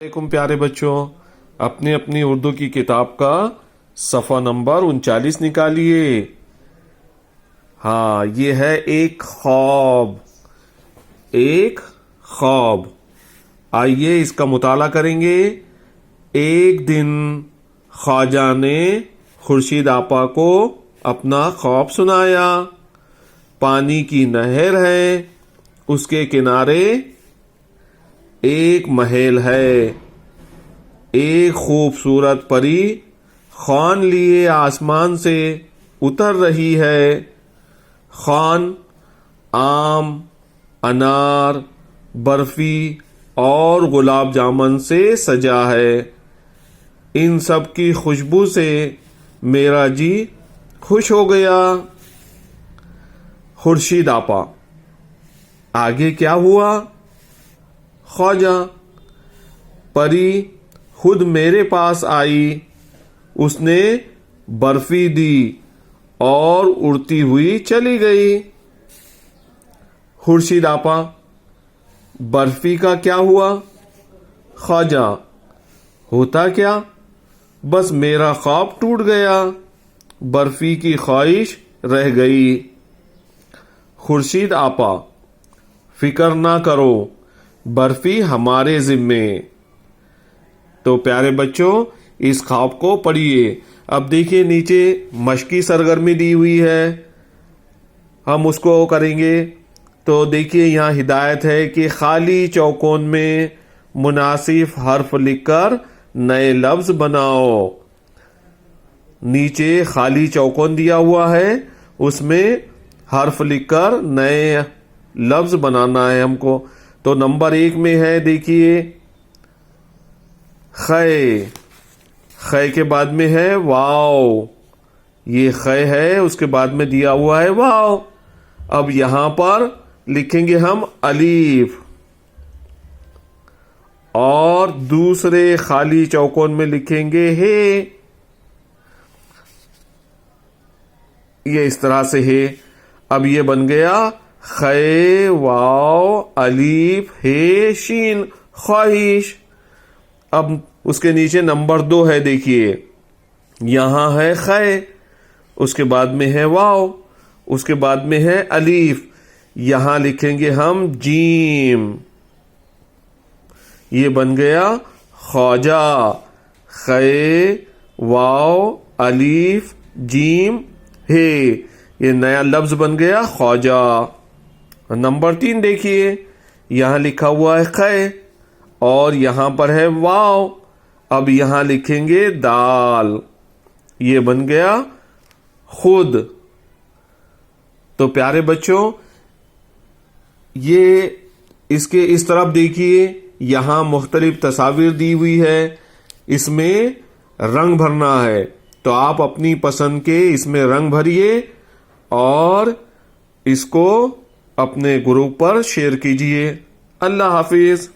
علیکم پیارے بچوں، اپنی اپنی اردو کی کتاب کا صفحہ نمبر 39 نکالیے۔ ہاں، یہ ہے ایک خواب۔ ایک خواب، آئیے اس کا مطالعہ کریں گے۔ ایک دن خواجہ نے خورشید آپا کو اپنا خواب سنایا۔ پانی کی نہر ہے، اس کے کنارے ایک محل ہے۔ ایک خوبصورت پری خوان لیے آسمان سے اتر رہی ہے۔ خوان آم، انار، برفی اور گلاب جامن سے سجا ہے۔ ان سب کی خوشبو سے میرا جی خوش ہو گیا۔ خورشید آپا: آگے کیا ہوا؟ خواجہ: پری خود میرے پاس آئی، اس نے برفی دی اور اڑتی ہوئی چلی گئی۔ خورشید آپا: برفی کا کیا ہوا؟ خواجہ: ہوتا کیا، بس میرا خواب ٹوٹ گیا، برفی کی خواہش رہ گئی۔ خورشید آپا: فکر نہ کرو، برفی ہمارے ذمے۔ تو پیارے بچوں، اس خواب کو پڑھیے۔ اب دیکھیے نیچے مشقی سرگرمی دی ہوئی ہے، ہم اس کو کریں گے۔ تو دیکھیے یہاں ہدایت ہے کہ خالی چوکون میں مناسب حرف لکھ کر نئے لفظ بناؤ۔ نیچے خالی چوکون دیا ہوا ہے، اس میں حرف لکھ کر نئے لفظ بنانا ہے ہم کو۔ تو نمبر 1 میں ہے، دیکھیے خے۔ خے کے بعد میں ہے واو، یہ خے ہے، اس کے بعد میں دیا ہوا ہے واو۔ اب یہاں پر لکھیں گے ہم الف، اور دوسرے خالی چوکون میں لکھیں گے ہے۔ یہ اس طرح سے ہے۔ اب یہ بن گیا خے واو الف ہے شین، خواہش۔ اب اس کے نیچے نمبر 2 ہے، دیکھیے یہاں ہے خے، اس کے بعد میں ہے واو، اس کے بعد میں ہے الف، یہاں لکھیں گے ہم جیم۔ یہ بن گیا خواجہ، خے واو الف جیم ہے، یہ نیا لفظ بن گیا خواجہ۔ نمبر 3 دیکھیے، یہاں لکھا ہوا ہے خے اور یہاں پر ہے واو، اب یہاں لکھیں گے دال، یہ بن گیا خود۔ تو پیارے بچوں، یہ اس کے اس طرف دیکھیے، یہاں مختلف تصاویر دی ہوئی ہے، اس میں رنگ بھرنا ہے۔ تو آپ اپنی پسند کے اس میں رنگ بھریے اور اس کو اپنے گروپ پر شیئر کیجیے۔ اللہ حافظ۔